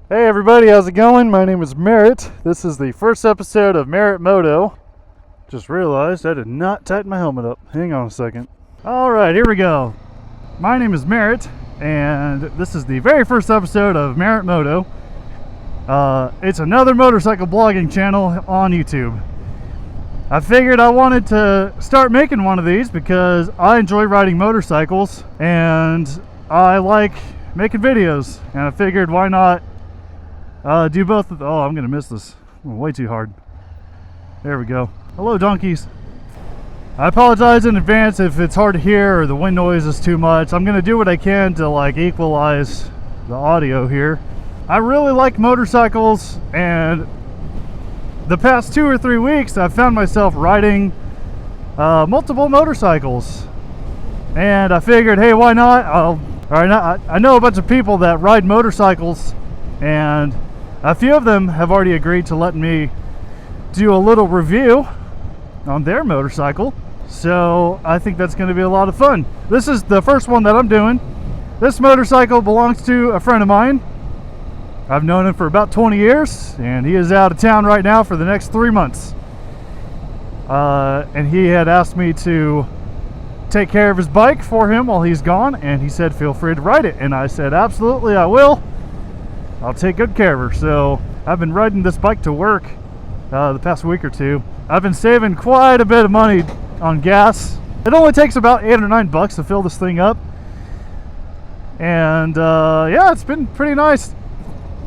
Hey everybody, how's it going? My name is Merit. This is the first episode of MeritMoto. Just realized I did not tighten my helmet up. Hang on a second. Alright, here we go. My name is Merit, and this is the very first episode of MeritMoto. It's another motorcycle blogging channel on YouTube. I figured I wanted to start making one of these because I enjoy riding motorcycles and I like making videos, and I figured why not do both of oh, I'm gonna miss this way too hard. There we go. Hello donkeys. I apologize in advance if it's hard to hear or the wind noise is too much. I'm gonna do what I can to like equalize the audio here. I really like motorcycles, and the past 2 or 3 weeks I've found myself riding multiple motorcycles, and I figured, hey, why not? I know a bunch of people that ride motorcycles, and a few of them have already agreed to let me do a little review on their motorcycle. So I think that's going to be a lot of fun. This is the first one that I'm doing. This motorcycle belongs to a friend of mine. I've known him for about 20 years, and he is out of town right now for the next 3 months. And he had asked me to take care of his bike for him while he's gone, and he said feel free to ride it, and I said absolutely I will. I'll take good care of her. So I've been riding this bike to work the past week or two. I've been saving quite a bit of money on gas. It only takes about $8 or $9 to fill this thing up, and yeah, it's been pretty nice.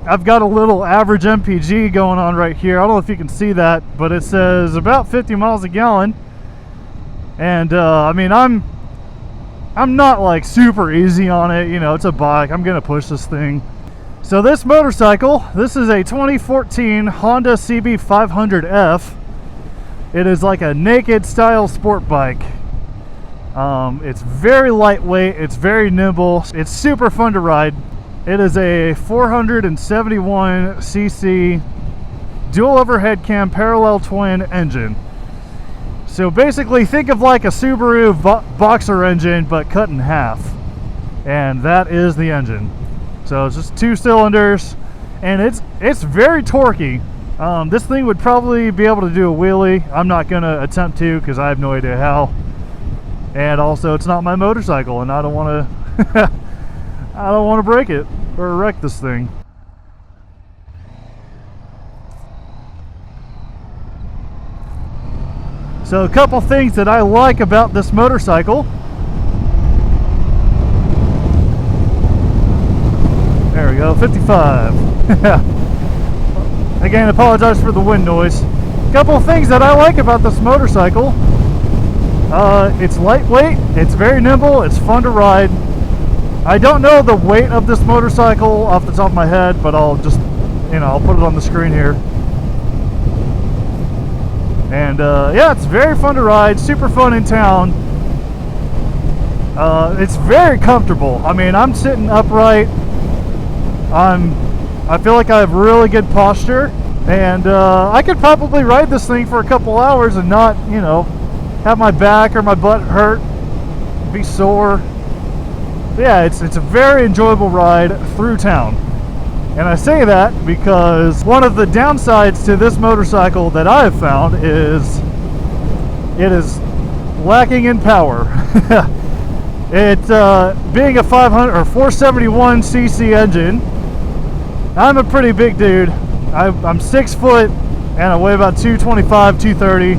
I've got a little average MPG going on right here. I don't know if you can see that, but it says about 50 miles a gallon. And I mean, I'm not like super easy on it, you know, it's a bike. I'm gonna push this thing. So this motorcycle, this is a 2014 Honda CB500F. It is like a naked style sport bike. It's very lightweight, it's very nimble, it's super fun to ride. It is a 471cc dual overhead cam parallel twin engine. So basically think of like a Subaru Boxer engine but cut in half, and that is the engine. So it's just 2 cylinders, and it's very torquey. This thing would probably be able to do a wheelie. I'm not gonna attempt to because I have no idea how, and also it's not my motorcycle, and I don't want to I don't want to break it or wreck this thing. So a couple things that I like about this motorcycle. There we go, 55. Again, apologize for the wind noise. A couple of things that I like about this motorcycle. It's lightweight, it's very nimble, it's fun to ride. I don't know the weight of this motorcycle off the top of my head, but I'll just, I'll put it on the screen here. And yeah, it's very fun to ride, super fun in town. It's very comfortable. I mean, I'm sitting upright. I feel like I have really good posture, and I could probably ride this thing for a couple hours and not, have my back or my butt hurt, be sore. Yeah, it's a very enjoyable ride through town. And I say that because one of the downsides to this motorcycle that I have found is it is lacking in power. It being a 500 or 471cc engine, I'm a pretty big dude. I'm 6 foot and I weigh about 225, 230,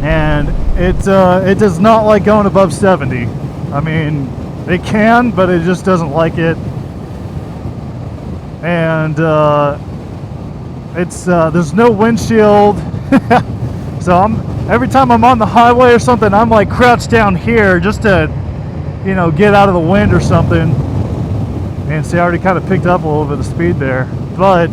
and it does not like going above 70. I mean, it can, but it just doesn't like it. And there's no windshield. So every time I'm on the highway or something, I'm like crouched down here just to, get out of the wind or something. And see, I already kind of picked up a little bit of speed there, but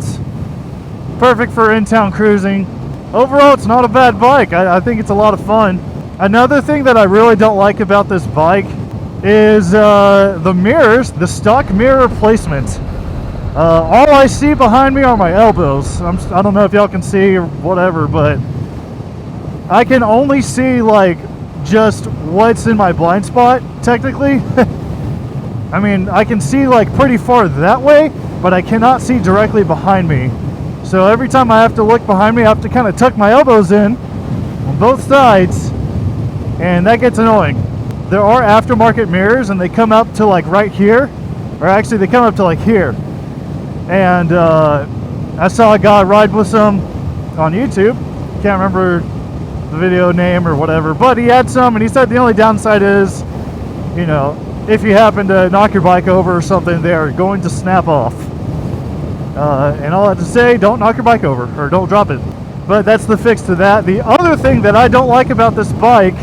perfect for in-town cruising. Overall, it's not a bad bike. I think it's a lot of fun. Another thing that I really don't like about this bike is the mirrors, the stock mirror placement. All I see behind me are my elbows. I don't know if y'all can see or whatever, but I can only see like just what's in my blind spot, technically. I mean, I can see like pretty far that way, but I cannot see directly behind me. So every time I have to look behind me, I have to kind of tuck my elbows in on both sides, and that gets annoying. There are aftermarket mirrors, and they come up to like right here, or actually they come up to like here. And I saw a guy ride with some on YouTube. Can't remember the video name or whatever, but he had some, and he said the only downside is, you know, if you happen to knock your bike over or something, they are going to snap off. And all I have to say, don't knock your bike over, or don't drop it. But that's the fix to that. The other thing that I don't like about this bike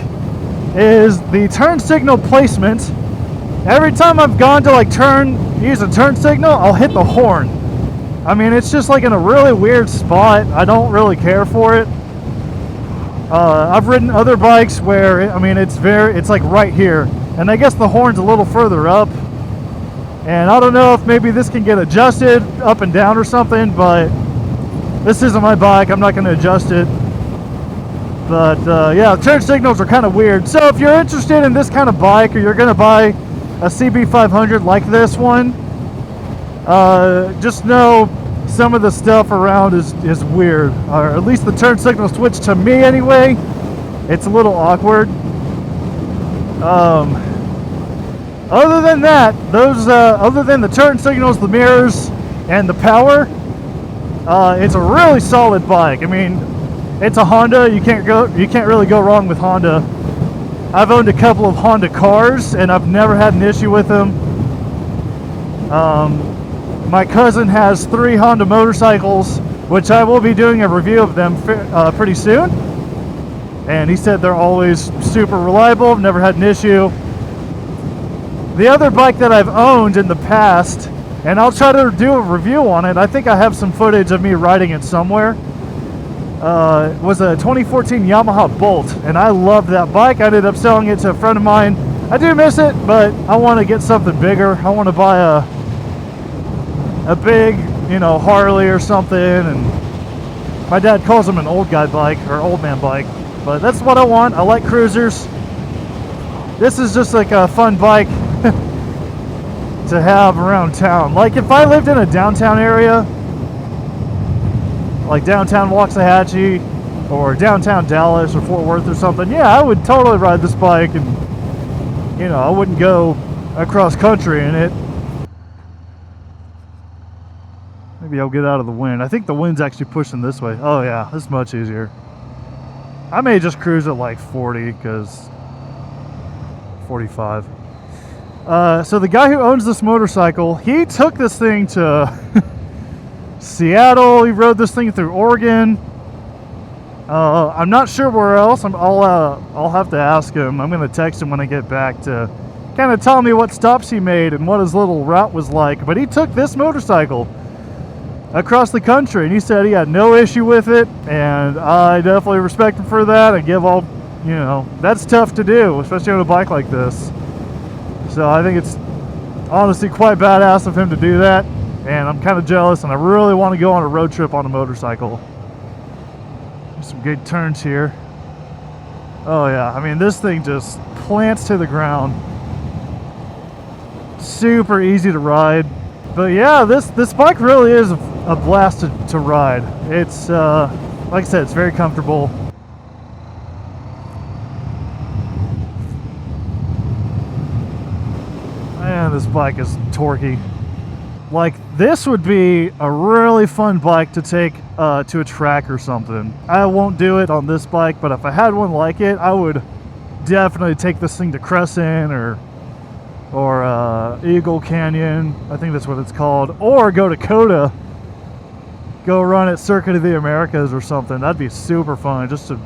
is the turn signal placement. Every time I've gone to like use a turn signal, I'll hit the horn. I mean, it's just like in a really weird spot. I don't really care for it. I've ridden other bikes where, I mean, it's like right here. And I guess the horn's a little further up. And I don't know if maybe this can get adjusted up and down or something, but this isn't my bike. I'm not going to adjust it. But yeah, turn signals are kind of weird. So if you're interested in this kind of bike, or you're going to buy a CB500 like this one, just know some of the stuff around is weird, or at least the turn signal switch, to me anyway, it's a little awkward. Other than that, other than the turn signals, the mirrors, and the power, it's a really solid bike. I mean, it's a Honda. You can't really go wrong with Honda. I've owned a couple of Honda cars, and I've never had an issue with them. My cousin has 3 Honda motorcycles, which I will be doing a review of them pretty soon. And he said they're always super reliable. I've never had an issue. The other bike that I've owned in the past, and I'll try to do a review on it, I think I have some footage of me riding it somewhere, was a 2014 Yamaha Bolt, and I loved that bike. I ended up selling it to a friend of mine. I do miss it, but I want to get something bigger. I want to buy a big, you know, Harley or something, and my dad calls them an old guy bike, or old man bike, but that's what I want. I like cruisers. This is just like a fun bike to have around town. Like if I lived in a downtown area, like downtown Waxahachie or downtown Dallas or Fort Worth or something, yeah, I would totally ride this bike, and you know, I wouldn't go across country in it. Maybe I'll get out of the wind. I think the wind's actually pushing this way. Oh yeah, this is much easier. I may just cruise at like 40, because 45. So the guy who owns this motorcycle, he took this thing to Seattle. He rode this thing through Oregon. I'm not sure where else. I'll have to ask him. I'm going to text him when I get back to kind of tell me what stops he made and what his little route was like. But he took this motorcycle across the country, and he said he had no issue with it, and I definitely respect him for that. I give all, you know, that's tough to do, especially on a bike like this. So I think it's honestly quite badass of him to do that, and I'm kind of jealous, and I really want to go on a road trip on a motorcycle. There's some good turns here. Oh yeah, I mean, this thing just plants to the ground. Super easy to ride. But yeah, this bike really is a blast to ride. It's like I said, it's very comfortable. Man, this bike is torquey. Like, this would be a really fun bike to take to a track or something. I won't do it on this bike, but if I had one like it, I would definitely take this thing to Crescent or Eagle Canyon, I think that's what it's called, or go to Coda, go run at Circuit of the Americas or something. That'd be super fun, just to,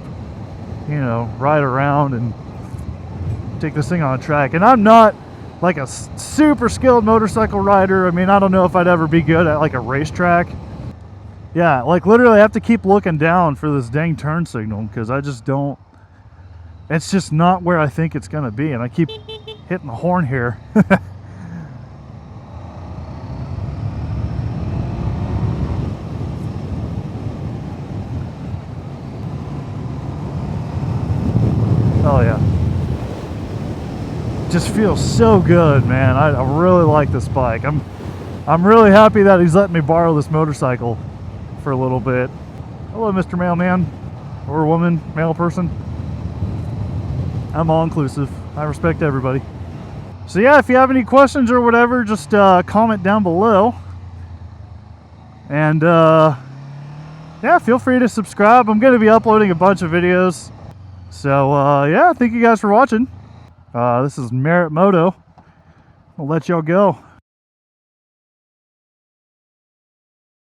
you know, ride around and take this thing on a track. And I'm not like a super skilled motorcycle rider. I mean, I don't know if I'd ever be good at like a racetrack. Yeah, like literally I have to keep looking down for this dang turn signal, because I just don't, it's just not where I think it's gonna be, and I keep hitting the horn here. Oh yeah, just feels so good, man. I really like this bike. I'm I'm really happy that he's letting me borrow this motorcycle for a little bit. Hello, Mr. Mailman, or woman, male person. I'm all inclusive. I respect everybody. So yeah, if you have any questions or whatever, just comment down below. And yeah, feel free to subscribe. I'm going to be uploading a bunch of videos. So yeah, thank you guys for watching. This is MeritMoto. I'll let y'all go.